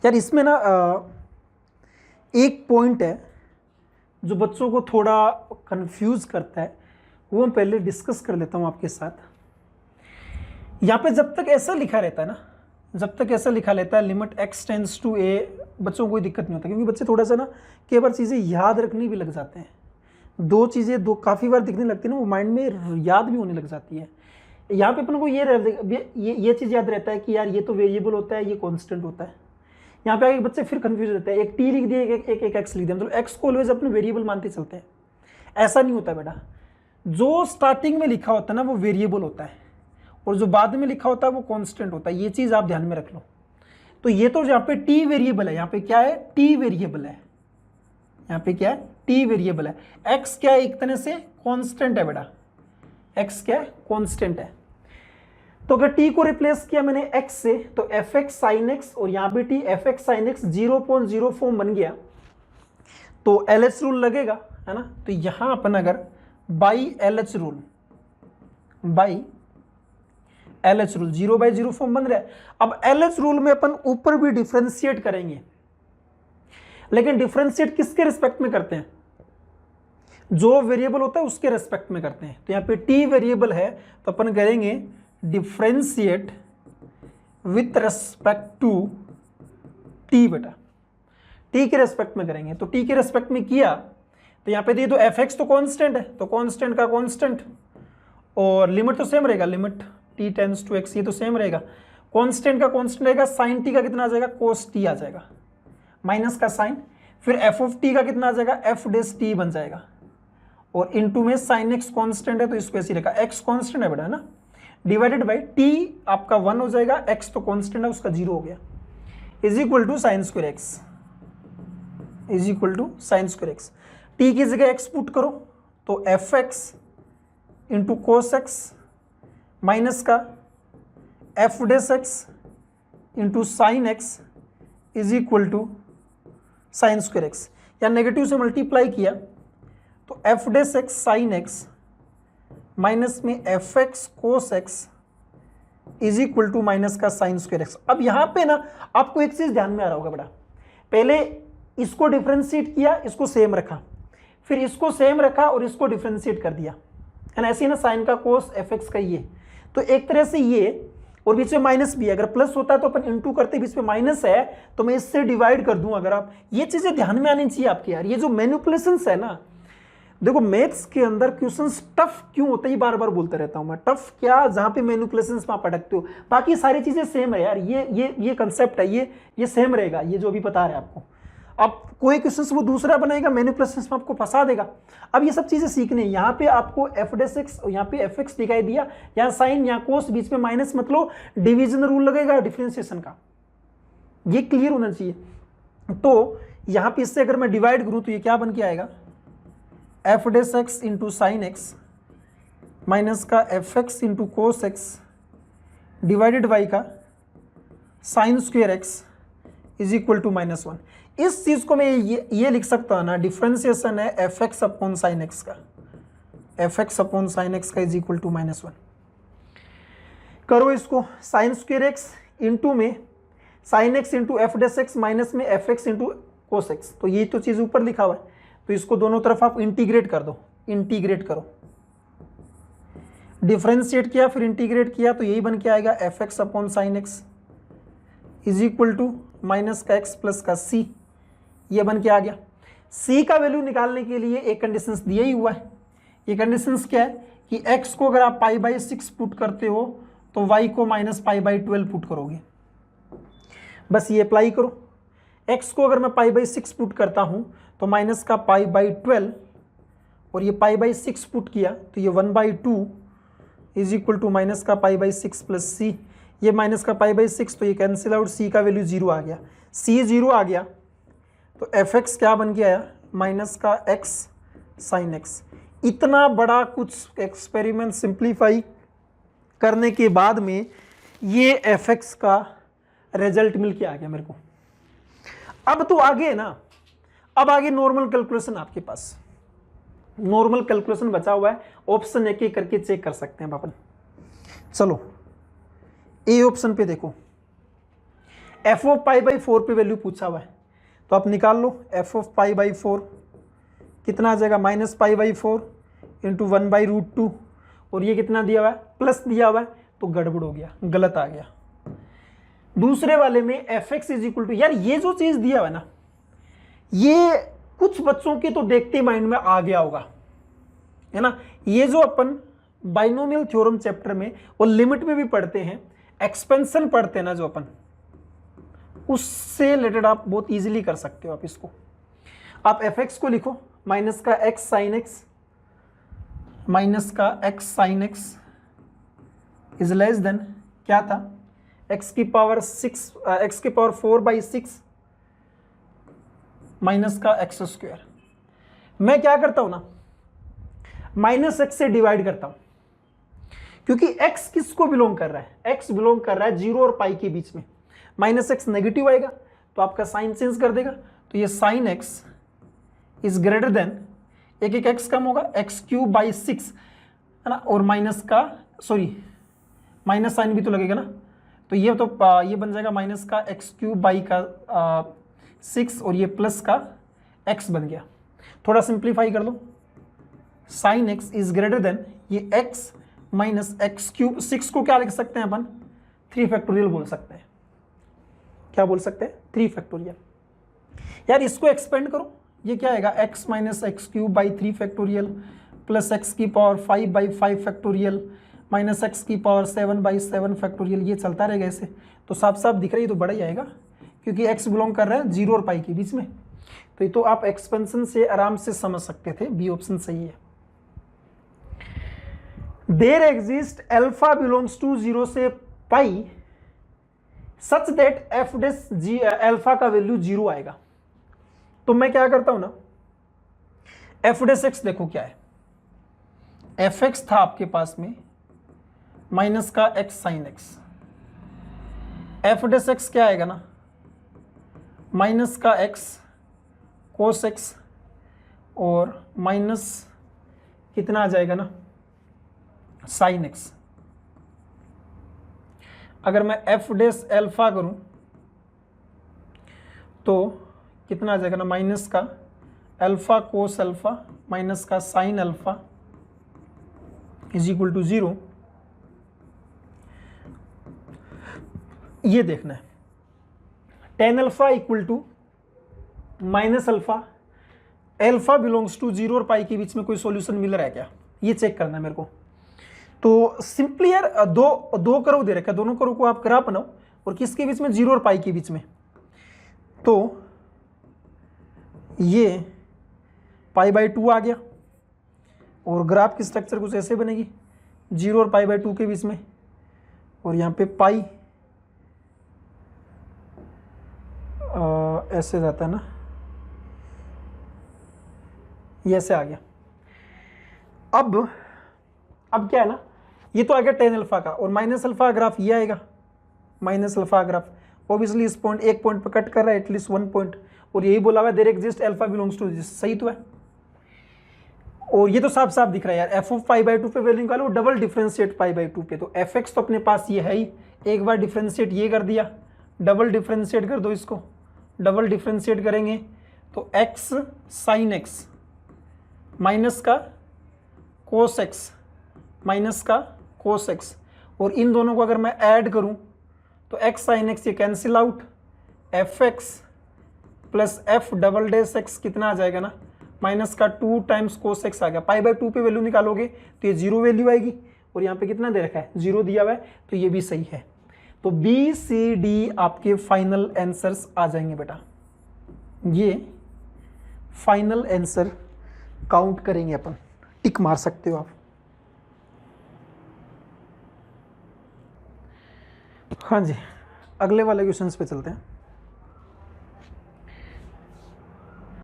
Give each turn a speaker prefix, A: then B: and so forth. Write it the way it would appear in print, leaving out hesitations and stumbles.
A: यार इसमें ना एक पॉइंट है जो बच्चों को थोड़ा कंफ्यूज करता है, वो मैं पहले डिस्कस कर लेता हूँ आपके साथ। यहाँ पे जब तक ऐसा लिखा रहता है ना, जब तक ऐसा लिखा रहता है limit x tends to a, बच्चों को कोई दिक्कत नहीं होता, क्योंकि बच्चे थोड़ा सा ना कई बार चीज़ें याद रखनी भी लग जाते हैं। दो चीज़ें दो काफ़ी बार दिखने लगती है ना, वो माइंड में याद भी होने लग जाती है। यहाँ पे अपन को ये चीज़ याद रहता है कि यार ये तो वेरिएबल होता है, ये कॉन्स्टेंट होता है। यहाँ पे आगे बच्चे फिर कंफ्यूज रहते हैं, एक टी लिख दिया, एक एक्स लिख दिया, मतलब एक्स को ऑलवेज अपने वेरिएबल मानते चलते हैं। ऐसा नहीं होता बेटा, जो स्टार्टिंग में लिखा होता है ना वो वेरिएबल होता है, और जो बाद में लिखा होता है वो कांस्टेंट होता है। ये चीज़ आप ध्यान में रख लो। तो ये तो यहाँ पे टी वेरिएबल है, यहाँ पे क्या है, टी वेरिएबल है। यहाँ पे क्या है, टी वेरिएबल है। एक्स क्या है, एक तरह से कांस्टेंट है बेटा, एक्स क्या है, कांस्टेंट है। तो अगर टी को रिप्लेस किया मैंने एक्स से, तो एफ एक्स साइन एक्स, और यहाँ पे T F x sine x 0.04 बन गया, तो एल एच रूल लगेगा, है ना। तो यहां अपन अगर by L H rule, by L H rule 0/0 form बन रहा है। अब एल एच रूल में अपन ऊपर भी डिफ्रेंशिएट करेंगे, लेकिन डिफ्रेंशिएट किसके रिस्पेक्ट में करते हैं, जो वेरिएबल होता है उसके रिस्पेक्ट में करते हैं। तो यहाँ पे टी वेरिएबल है, तो अपन करेंगे differentiate with respect to t बेटा, टी के रेस्पेक्ट में करेंगे। तो टी के रेस्पेक्ट में किया तो यहाँ पे दे दो एफ एक्स तो कांस्टेंट है, तो कांस्टेंट का कांस्टेंट, और लिमिट तो सेम रहेगा, limit t tends to x, ये तो सेम रहेगा। कांस्टेंट का कांस्टेंट रहेगा, साइन टी का कितना आ जाएगा, कोस टी आ जाएगा, माइनस का साइन, फिर एफ ऑफ टी का कितना आ जाएगा, एफ डेस टी बन जाएगा, और इनटू में साइन एक्स कांस्टेंट है तो इसको ऐसे रखा, एक्स कांस्टेंट है बेटा, है ना, डिवाइडेड बाई टी आपका 1 हो जाएगा, एक्स तो कांस्टेंट है उसका 0 हो गया, is equal to sine square x, is equal to sine square x. T की जगह एक्स पुट करो तो f x into cos x minus का f dash x into sine x is equal to sine square x, या negative से multiply किया तो f dash x sine x minus में f x cos x is equal to minus का sine square x. अब यहां पे ना आपको एक चीज ध्यान में आ रहा होगा बेटा, पहले इसको डिफ्रेंशिएट किया, इसको सेम रखा, फिर इसको सेम रखा और इसको डिफ्रेंशिएट कर दिया, है ना, ऐसे ही ना, साइन का कोस एफ एक्स का ये, तो एक तरह से ये, और बीच में माइनस भी है, अगर प्लस होता है तो अपन इंटू करते, बीच में माइनस है तो मैं इससे डिवाइड कर दूं। अगर आप ये चीजें ध्यान में आनी चाहिए आपके यार, ये जो मैनिपुलेशंस है ना, देखो मैथ्स के अंदर क्वेश्चंस टफ क्यों होते हैं, ये बार बार बोलता रहता हूं मैं, टफ क्या, जहां पे मैनिपुलेशंस में आप अटकते हो, बाकी सारी चीजें सेम है यार, ये कंसेप्ट है, ये सेम रहेगा, ये जो अभी बता रहे हैं आपको। अब कोई क्वेश्चन वो दूसरा बनाएगा, मैनिपुलेशंस में आपको फंसा देगा। अब ये सब चीजें सीखनी है। यहाँ पे आपको एफ डेस एक्स, यहाँ पे एफ एक्स दिखाई दिया, यहाँ साइन, यहाँ कोस, बीच में माइनस, मतलब डिवीजन रूल लगेगा डिफरेंशिएशन का, ये क्लियर होना चाहिए। तो यहाँ पे इससे अगर मैं डिवाइड करूँ तो ये क्या बन के आएगा, f dash x into sine x minus का f x into cos x divided by का sine square x is equal to -1। इस चीज को मैं ये लिख सकता हूं ना, डिफरेंशिएशन है f x upon sine x का, f x upon sine x का इज इक्वल टू -1। करो इसको, साइन स्क्वेयर एक्स इंटू में sine x into f dash x minus में f x into cos x, तो ये तो चीज ऊपर लिखा हुआ है, तो इसको दोनों तरफ आप इंटीग्रेट कर दो, इंटीग्रेट करो, डिफरेंशिएट किया फिर इंटीग्रेट किया तो यही बन के आएगा F x upon sine x is equal to minus का एक्स प्लस का सी, ये बन के आ गया। सी का वैल्यू निकालने के लिए एक कंडीशंस दिया ही हुआ है। ये कंडीशंस क्या है कि एक्स को अगर आप π/6 पुट करते हो तो वाई को -π/12 पुट करोगे, बस ये अप्लाई करो। एक्स को अगर मैं π/6 पुट करता हूं तो माइनस का π/12, और ये π/6 पुट किया तो ये 1/2 इज इक्वल टू माइनस का π/6 प्लस सी, ये माइनस का π/6 तो ये कैंसिल आउट, सी का वैल्यू 0 आ गया, सी 0 आ गया तो एफ एक्स क्या बन के आया, माइनस का एक्स साइन एक्स। इतना बड़ा कुछ एक्सपेरिमेंट सिंप्लीफाई करने के बाद में ये एफ एक्स का रिजल्ट मिल के आ गया मेरे को। अब तो आगे ना, अब आगे नॉर्मल कैलकुलेशन आपके पास, नॉर्मल कैलकुलेशन बचा हुआ है, ऑप्शन एक एक करके चेक कर सकते हैं अपन। चलो ए ऑप्शन पे देखो, एफ ऑफ पाई बाई 4 पे वैल्यू पूछा हुआ है, तो आप निकाल लो एफ ऑफ पाई बाई 4 कितना आ जाएगा, माइनस पाई बाई 4 इंटू 1/√2, और ये कितना दिया हुआ है, प्लस दिया हुआ है, तो गड़बड़ हो गया, गलत आ गया। दूसरे वाले में f x is equal to, यार ये जो चीज दिया हुआ है ना, ये कुछ बच्चों के तो देखते माइंड में आ गया होगा, है ना। ये जो अपन बाइनोमियल थ्योरम चैप्टर में और लिमिट में भी पढ़ते हैं, एक्सपेंशन पढ़ते हैं ना जो अपन, उससे रिलेटेड आप बहुत इजीली कर सकते हो। आप इसको, आप एफ एक्स को लिखो माइनस का एक्स साइन एक्स, माइनस का x sine x is less than क्या था, एक्स की पावर 4/6 माइनस का एक्स स्क्वायर। मैं क्या करता हूं ना, माइनस एक्स से डिवाइड करता हूं, क्योंकि x किसको बिलोंग कर रहा है, x बिलोंग कर रहा है 0 और पाई के बीच में। माइनस एक्स नेगेटिव आएगा तो आपका साइन चेंज कर देगा, तो ये sine x is greater than, एक x कम होगा, x³/6, है ना, और माइनस का, सॉरी माइनस साइन भी तो लगेगा ना, तो ये बन जाएगा माइनस का x³ और ये प्लस का x बन गया। थोड़ा सिंप्लीफाई कर लो, sine x is greater than ये x माइनस x³, 6 को क्या लिख सकते हैं अपन, 3 फैक्टोरियल बोल सकते हैं। क्या बोल सकते हैं, 3 फैक्टोरियल। यार इसको एक्सपेंड करो, ये क्या आएगा, x minus x³/3 factorial plus x की पावर 5/5 फैक्टोरियल माइनस x की पावर 7/7 फैक्टोरियल, ये चलता रहेगा ऐसे। तो साफ साफ दिख रही है, तो बड़ा ही आएगा, क्योंकि x बिलोंग कर रहा है 0 और पाई के बीच में। तो ये तो आप एक्सपेंशन से आराम से समझ सकते थे, बी ऑप्शन सही है। There exist alpha belongs to 0 से pi such that f dash g alpha का वैल्यू 0 आएगा। तो मैं क्या करता हूं ना, एफ डेस एक्स देखो क्या है, एफ एक्स था आपके पास में माइनस का x sine x, F dash x क्या आएगा ना, माइनस का एक्स कोस एक्स और माइनस कितना आ जाएगा ना, साइन एक्स। अगर मैं एफ डेस अल्फा करूं तो कितना आ जाएगा ना, माइनस का अल्फा कोस अल्फा माइनस का sine alpha is equal to 0। ये देखना है, tan alpha equal to minus alpha, alpha belongs to 0 और पाई के बीच में कोई सॉल्यूशन मिल रहा है क्या, ये चेक करना है मेरे को। तो सिंपली यार दो कर्व दे रखा है, दोनों कर्व को आप ग्राफ बनाओ, और किसके बीच में, 0 और पाई के बीच में। तो ये π/2 आ गया, और ग्राफ की स्ट्रक्चर कुछ ऐसे बनेगी, 0 और π/2 के बीच में, और यहाँ पे पाई ऐसे जाता है ना, ये ऐसे आ गया। अब क्या है ना, ये तो आ गया टेन अल्फा का, और माइनस अल्फा ग्राफ ये आएगा, माइनस अल्फा ग्राफ ऑब्वियसली इस पॉइंट, एक पॉइंट पर कट कर रहा है, एटलीस्ट 1 पॉइंट, और यही बोला हुआ है there exist alpha belongs to this, सही तो है। और ये तो साफ साफ दिख रहा है यार, एफ ऑफ π/2 पे वैल्यू निकालो, डबल डिफरेंशिएट π/2 पे, तो एफ एक्स तो अपने पास ये है ही, एक बार डिफरेंशिएट ये कर दिया, डबल डिफरेंशिएट कर दो इसको, डबल डिफरेंशिएट करेंगे तो एक्स साइन एक्स माइनस का कोस एक्स माइनस का कोस एक्स, और इन दोनों को अगर मैं ऐड करूं तो एक्स साइन एक्स ये cancel out, F x plus F double dash x कितना आ जाएगा ना, माइनस का 2 टाइम्स कोस एक्स आ गया। π/2 पे वैल्यू निकालोगे तो ये 0 वैल्यू आएगी, और यहाँ पे कितना दे रखा है, 0 दिया हुआ है, तो ये भी सही है। तो बी सी डी आपके फाइनल आंसर्स आ जाएंगे बेटा, ये फाइनल आंसर काउंट करेंगे अपन, टिक मार सकते हो आप। हाँ जी, अगले वाले क्वेश्चंस पे चलते हैं।